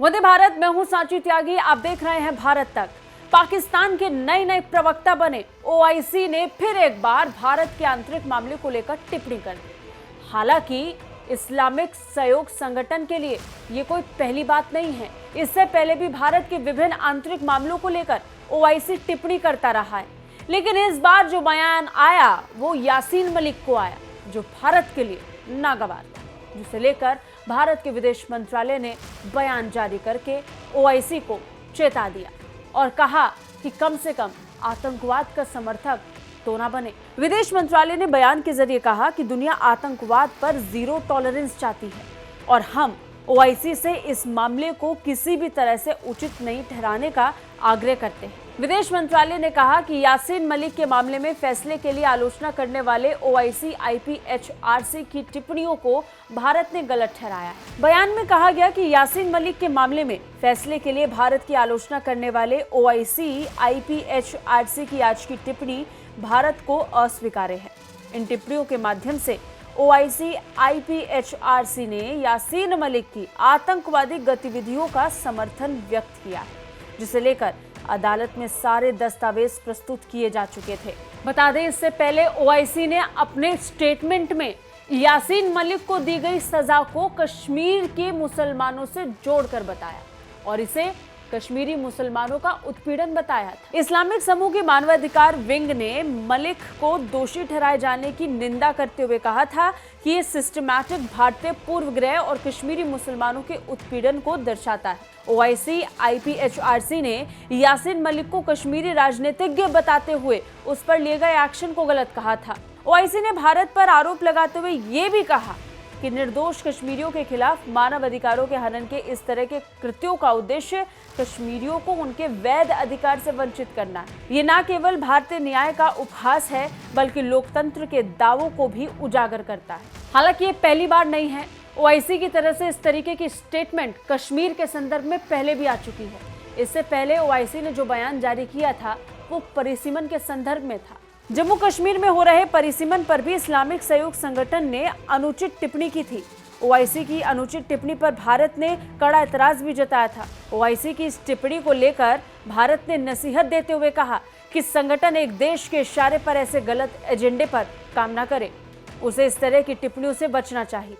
वंदे भारत, मैं हूं सांची त्यागी, आप देख रहे हैं भारत तक। पाकिस्तान के नए नए प्रवक्ता बने ओआईसी ने फिर एक बार भारत के आंतरिक मामले को लेकर टिप्पणी कर दी। हालांकि इस्लामिक सहयोग संगठन के लिए ये कोई पहली बात नहीं है। इससे पहले भी भारत के विभिन्न आंतरिक मामलों को लेकर ओआईसी टिप्पणी करता रहा है, लेकिन इस बार जो बयान आया वो यासीन मलिक को आया, जो भारत के लिए नागवार था, जिसे लेकर भारत के विदेश मंत्रालय ने बयान जारी करके ओआईसी को चेता दिया और कहा कि कम से कम आतंकवाद का समर्थक तो ना बने। विदेश मंत्रालय ने बयान के जरिए कहा कि दुनिया आतंकवाद पर जीरो टॉलरेंस चाहती है और हम ओआईसी से इस मामले को किसी भी तरह से उचित नहीं ठहराने का आग्रह करते हैं। विदेश मंत्रालय ने कहा कि यासीन मलिक के मामले में फैसले के लिए आलोचना करने वाले ओआईसी आईपीएचआरसी की टिप्पणियों को भारत ने गलत ठहराया है। बयान में कहा गया कि यासीन मलिक के मामले में फैसले के लिए भारत की आलोचना करने वाले ओआईसी आईपीएचआरसी की आज की टिप्पणी भारत को अस्वीकार्य है। इन टिप्पणियों के माध्यम से ओआईसी आईपीएचआरसी ने यासीन मलिक की आतंकवादी गतिविधियों का समर्थन व्यक्त किया है, जिसे लेकर अदालत में सारे दस्तावेज प्रस्तुत किए जा चुके थे। बता दें, इससे पहले ओआईसी ने अपने स्टेटमेंट में यासीन मलिक को दी गई सजा को कश्मीर के मुसलमानों से जोड़कर बताया और इसे कश्मीरी मुसलमानों का उत्पीड़न बताया था। इस्लामिक समूह की मानवाधिकार विंग ने मलिक को दोषी ठहराए जाने की निंदा करते हुए कहा था कि ये सिस्टमैटिक भारतीय पूर्वग्रह और कश्मीरी मुसलमानों के उत्पीड़न को दर्शाता है। ओआईसी आईपीएचआरसी ने यासीन मलिक को कश्मीरी राजनीतिज्ञ बताते हुए उस पर लिए गए एक्शन को गलत कहा था। ओआईसी ने भारत पर आरोप लगाते हुए ये भी कहा कि निर्दोष कश्मीरियों के खिलाफ मानव अधिकारों के हनन के इस तरह के कृत्यों का उद्देश्य कश्मीरियों को उनके वैध अधिकार से वंचित करना है। ये न केवल भारतीय न्याय का उपहास है, बल्कि लोकतंत्र के दावों को भी उजागर करता है। हालांकि ये पहली बार नहीं है। ओआईसी की तरफ से इस तरीके की स्टेटमेंट कश्मीर के संदर्भ में पहले भी आ चुकी है। इससे पहले ओआईसी ने जो बयान जारी किया था वो परिसीमन के संदर्भ में था। जम्मू कश्मीर में हो रहे परिसीमन पर भी इस्लामिक सहयोग संगठन ने अनुचित टिप्पणी की थी। ओआईसी की अनुचित टिप्पणी पर भारत ने कड़ा एतराज भी जताया था। ओआईसी की इस टिप्पणी को लेकर भारत ने नसीहत देते हुए कहा कि संगठन एक देश के इशारे पर ऐसे गलत एजेंडे पर काम न करे, उसे इस तरह की टिप्पणियों से बचना चाहिए।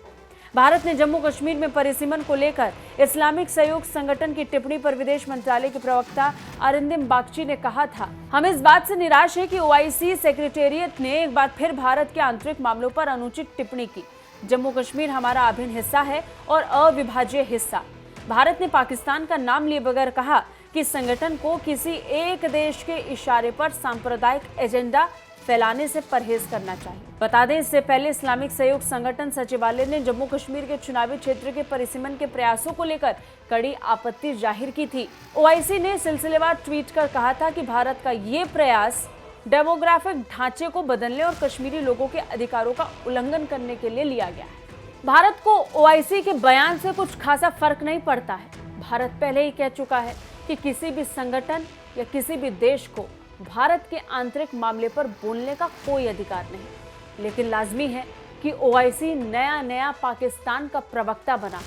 भारत ने जम्मू कश्मीर में परिसीमन को लेकर इस्लामिक सहयोग संगठन की टिप्पणी पर विदेश मंत्रालय के प्रवक्ता अरिंदम बागची ने कहा था, हम इस बात से निराश हैं कि ओआईसी सेक्रेटेरिएट ने एक बार फिर भारत के आंतरिक मामलों पर अनुचित टिप्पणी की। जम्मू कश्मीर हमारा अभिन्न हिस्सा है और अविभाज्य हिस्सा। भारत ने पाकिस्तान का नाम लिए बगैर कहा कि संगठन को किसी एक देश के इशारे पर सांप्रदायिक एजेंडा फैलाने से परहेज करना चाहिए। बता दें, इससे पहले इस्लामिक सहयोग संगठन सचिवालय ने जम्मू कश्मीर के चुनावी क्षेत्र के परिसीमन के प्रयासों को लेकर कड़ी आपत्ति जाहिर की थी। ओआईसी ने सिलसिलेवार ट्वीट कर कहा था कि भारत का ये प्रयास डेमोग्राफिक ढांचे को बदलने और कश्मीरी लोगों के अधिकारों का उल्लंघन करने के लिए लिया गया है। भारत को ओआईसी के बयान से कुछ खासा फर्क नहीं पड़ता है। भारत पहले ही कह चुका है कि किसी भी संगठन या किसी भी देश को भारत के आंतरिक मामले पर बोलने का कोई अधिकार नहीं, लेकिन लाजमी है कि ओआईसी नया पाकिस्तान का प्रवक्ता बना,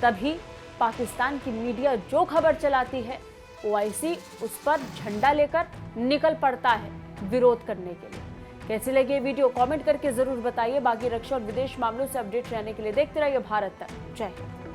तभी पाकिस्तान की मीडिया जो खबर चलाती है ओआईसी उस पर झंडा लेकर निकल पड़ता है विरोध करने के लिए। कैसी लगी ये वीडियो कमेंट करके जरूर बताइए। बाकी रक्षा और विदेश मामलों से अपडेट रहने के लिए देखते रहिए भारत तक। जय हिंद।